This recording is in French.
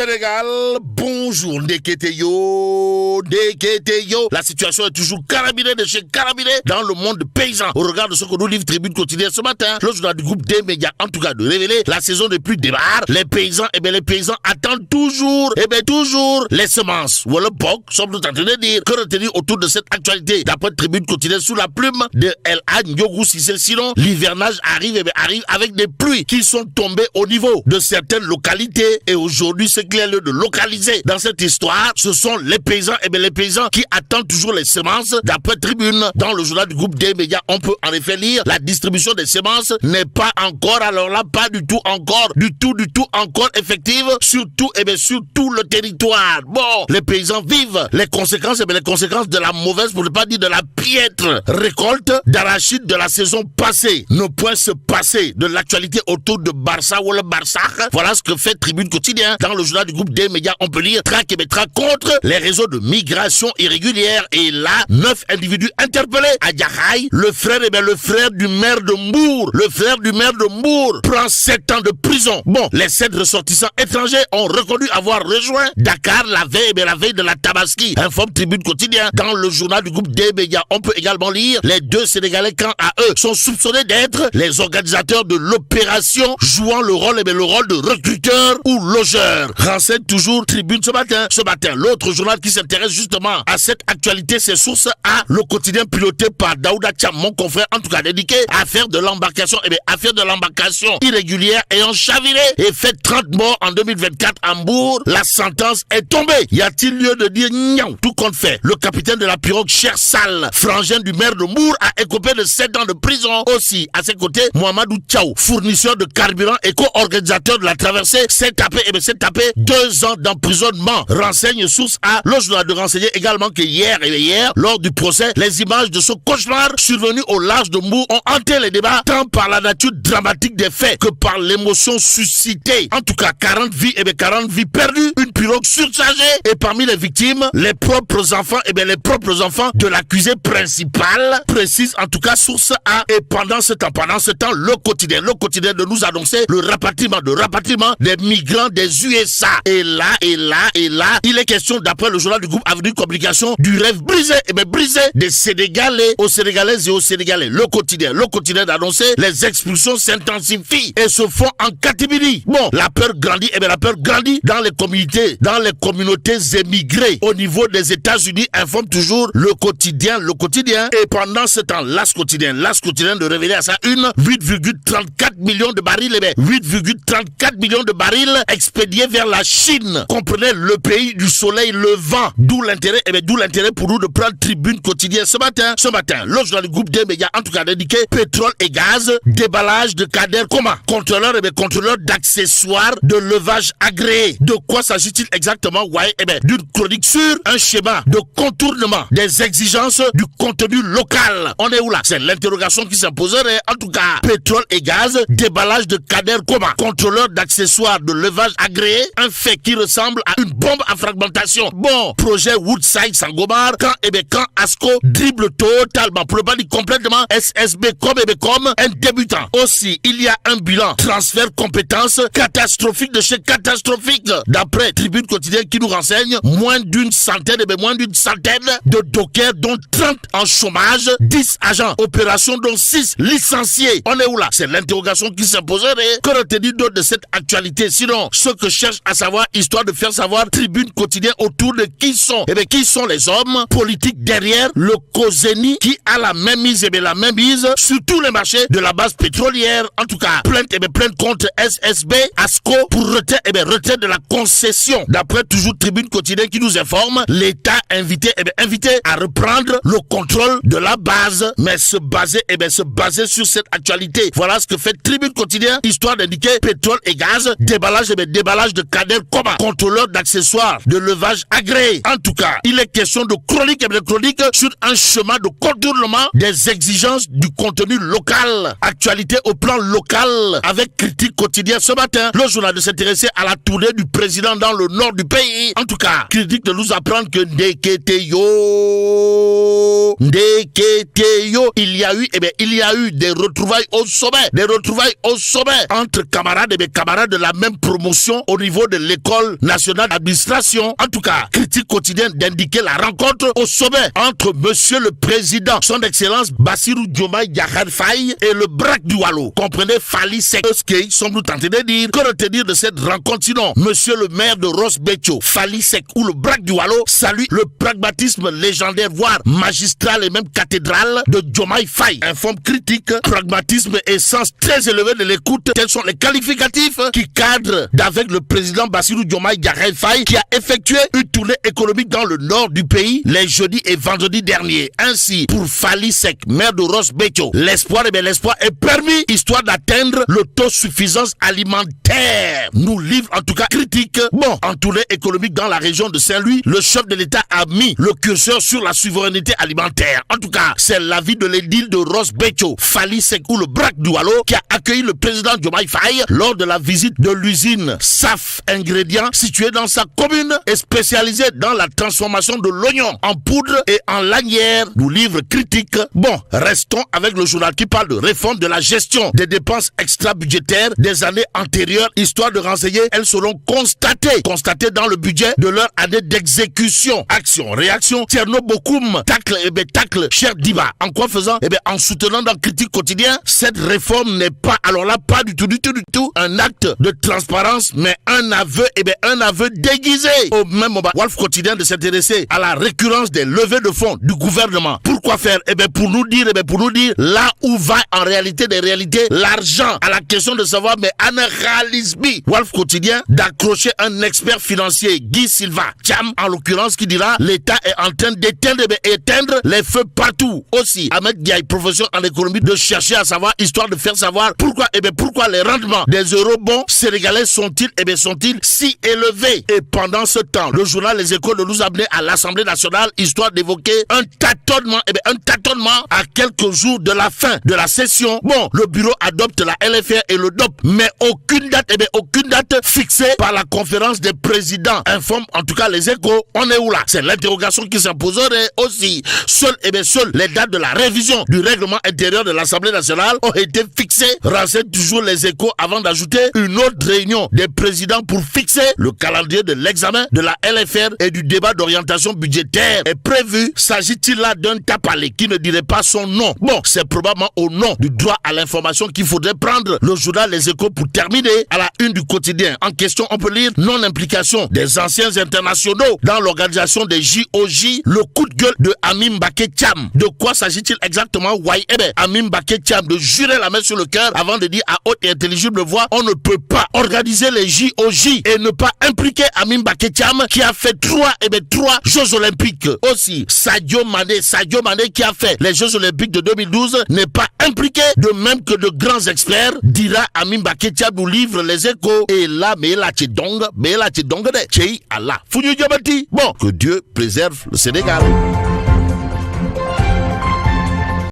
Sénégal, bonjour Ndeketeyo. La situation est toujours carabinée de chez carabiné dans le monde paysan. Au regard de ce que nous livre Tribune Quotidienne ce matin, le journal du groupe des médias, en tout cas de révéler, la saison des pluies démarre. Les paysans attendent toujours, les semences. Ou le POC, sommes-nous en train de dire que retenir autour de cette actualité. D'après Tribune Quotidienne sous la plume de L.A. Ndiogou Cissé, sinon l'hivernage arrive avec des pluies qui sont tombées au niveau de certaines localités. Et aujourd'hui, ce qu'il y a lieu de localiser dans cette histoire, ce sont les paysans, les paysans qui attendent toujours les semences. D'après Tribune, dans le journal du groupe des médias, on peut en effet lire la distribution des semences n'est pas encore, alors là, pas du tout encore effective, surtout, sur tout le territoire. Bon, les paysans vivent les conséquences, de la mauvaise, pour ne pas dire de la piètre récolte d'arachide de la saison passée. Ne point se passer de l'actualité autour de Barça ou le Barça. Voilà ce que fait Tribune Quotidien. Dans le journal du groupe des médias, on peut lire traque contre les réseaux de migration irrégulière. Et là, 9 individus interpellés à Djahaï. Le frère du maire de Mbour. Le frère du maire de Mbour prend 7 ans de prison. Bon, les 7 ressortissants étrangers ont reconnu avoir rejoint Dakar la veille de la Tabaski. Informe Tribune Quotidien. Dans le journal du groupe des médias, on peut également lire les 2 Sénégalais, quant à eux, sont soupçonnés d'être les organisateurs de l'opération, jouant le rôle de recruteur ou logeur. Renseigne toujours Tribune ce matin. L'autre journal qui s'intéresse justement à cette actualité, c'est Source A, le quotidien piloté par Daouda Thiam, mon confrère, en tout cas dédié à affaire de l'embarcation irrégulière ayant chaviré et fait 30 morts en 2024 à Mbour. La sentence est tombée. Y a-t-il lieu de dire non? Tout compte fait. Le capitaine de la pirogue Cher Sall, frangin du maire de Mbour, a écopé de 7 ans de prison. Aussi, à ses côtés, Mohamedou Tchaou, fournisseur de carburant et co-organisateur de la traversée, s'est tapé 2 ans d'emprisonnement. Renseigne Source A. Le journal de renseigner également que hier, lors du procès, les images de ce cauchemar survenu au large de Mbour ont hanté les débats, tant par la nature dramatique des faits que par l'émotion suscitée. En tout cas, 40 vies perdues, une pirogue surchargée, et parmi les victimes, les propres enfants de l'accusé principal, précise en tout cas Source A. Et pendant ce temps, le quotidien de nous annoncer le rapatriement des migrants des USA. Et là, il est question, d'après le journal du groupe Avenue Communication, du rêve brisé des Sénégalais, aux Sénégalaises et aux Sénégalais. Le quotidien d'annoncer les expulsions s'intensifient et se font en catimini. Bon, la peur grandit dans les communautés émigrées. Au niveau des États-Unis, informe toujours le quotidien. Et pendant ce temps, Las quotidien de révéler à sa une 8,34 millions de barils, 8,34 millions de barils expédiés vers la Chine. Comprenez, le pays du soleil levant. D'où l'intérêt pour nous de prendre Tribune Quotidien ce matin. Le journal du groupe des médias, en tout cas indiqué, pétrole et gaz, déballage de Kader Koma, contrôleur d'accessoires de levage agréé. De quoi s'agit-il exactement? D'une chronique sur un schéma de contournement des exigences du contenu local. On est où là? C'est l'interrogation qui s'imposerait. En tout cas, pétrole et gaz, déballage de Kader Koma, contrôleur d'accessoires de levage agréé, un fait qui ressemble à une bombe à fragmentation. Bon, projet Woodside Sangomar, quand ASCO dribble totalement, pour ne pas dire complètement, SSB comme un débutant. Aussi, il y a un bilan transfert compétences catastrophique de chez catastrophique. D'après Tribune Quotidien qui nous renseigne, moins d'une centaine de dockers, dont 30 en chômage, 10 agents opération, dont 6 licenciés. On est où là? C'est l'interrogation qui s'imposerait. Que retenir d'autre de cette actualité? Sinon, ce que cherche à savoir, histoire de faire savoir Tribune Quotidien autour de qui sont les hommes politiques derrière le COSENI qui a la même mise sur tous les marchés de la base pétrolière. En tout cas, plainte contre SSB, ASCO pour retrait de la concession. D'après toujours Tribune Quotidien qui nous informe, l'État invité à reprendre le contrôle de la base, mais se baser sur cette actualité. Voilà ce que fait Tribune Quotidien, histoire d'indiquer pétrole et gaz, déballage de Kader Koma, contrôleur d'accessoires de levage agréé. En tout cas, il est question de chronique sur un chemin de contournement des exigences du contenu local. Actualité au plan local avec Critique Quotidien ce matin. Le journal de s'intéresser à la tournée du président dans le nord du pays. En tout cas, Critique de nous apprendre que Ndeketeyo, il y a eu des retrouvailles au sommet entre camarades de la même promotion au niveau de l'école nationale national d'administration. En tout cas, critique quotidienne d'indiquer la rencontre au sommet entre monsieur le président, son excellence Bassirou Diomaye Diakhar Faye et le braque du Wallo. Comprenez Fally Seck. Ce qu'ils sont nous tentés de dire. Que retenir de cette rencontre sinon? Monsieur le maire de Ross Béthio, Fally Seck ou le braque du Wallo salue le pragmatisme légendaire, voire magistral et même cathédral de Diomaye Faye. Informe critique, pragmatisme et sens très élevé de l'écoute. Tels sont les qualificatifs qui cadrent d'avec le président Bassirou Diomaye Diakhar Faye qui a effectué une tournée économique dans le nord du pays les jeudis et vendredis derniers. Ainsi, pour Fally Seck, maire de Ross Béthio, l'espoir est permis histoire d'atteindre l'autosuffisance alimentaire. Nous livre en tout cas critique. Bon, en tournée économique dans la région de Saint-Louis, le chef de l'État a mis le curseur sur la souveraineté alimentaire. En tout cas, c'est l'avis de l'édile de Ross Béthio, Fally Seck ou le braque du Wallo, qui a accueilli le président Diomaye Faye lors de la visite de l'usine SAF Ingrédients située dans sa commune et spécialisée dans la transformation de l'oignon en poudre et en lanière. Nous livre critique. Bon, restons avec le journal qui parle de réforme de la gestion des dépenses extra-budgétaires des années antérieures, histoire de renseigner, elles seront constatées dans le budget de leur année d'exécution. Action, réaction, Tierno Bokoum, tacle, cher Diba. En quoi faisant? En soutenant dans Critique Quotidien, cette réforme n'est pas, alors là, pas du tout, un acte de transparence, mais un aveu, un aveu déguisé. Au même moment, Wolf Quotidien de s'intéresser à la récurrence des levées de fonds du gouvernement. Pourquoi faire? Pour nous dire, là où va en réalité des réalités l'argent, à la question de savoir, mais analyse-b. Wolf Quotidien d'accrocher un expert financier, Guy Silva Cham, en l'occurrence, qui dira l'État est en train d'éteindre les feux partout. Aussi, Ahmed Diaye, professeur en économie, de chercher à savoir, histoire de faire savoir pourquoi les rendements des eurobonds sénégalais sont-ils si élevés. Et pendant ce temps, le journal Les Échos de nous amener à l'Assemblée nationale, histoire d'évoquer un tâtonnement à quelques jours de la fin de la session. Bon, le bureau adopte la LFR et le DOP, mais aucune date fixée par la conférence des présidents. Informe en tout cas Les Échos. On est où là? C'est l'interrogation qui s'imposerait aussi. Seules les dates de la révision du règlement intérieur de l'Assemblée nationale ont été fixées. Renseigne toujours Les Échos avant d'ajouter une autre réunion des présidents pour fixer le calendrier de l'examen de la LFR et du débat d'orientation budgétaire est prévu. S'agit-il là d'un tapalé qui ne dirait pas son nom? Bon, c'est probablement au nom du droit à l'information qu'il faudrait prendre le journal Les Échos pour terminer. À la une du quotidien en question, on peut lire non-implication des anciens internationaux dans l'organisation des JOJ, le coup de gueule de Amim Mbaké Thiam. De quoi s'agit-il exactement? Amim Mbaké Thiam de jurer la main sur le cœur avant de dire à haute et intelligible voix, on ne peut pas organiser les JOJ et ne pas impliquer Amim Mbaké Thiam qui a fait trois Jeux Olympiques. Aussi, Sadio Mané qui a fait les Jeux Olympiques de 2012 n'est pas impliqué, de même que de grands experts, dira Amim Mbaké Thiam, nous livre Les Échos. Et là, mais là, tu dongue de Tchei Allah. Bon, que Dieu préserve le Sénégal.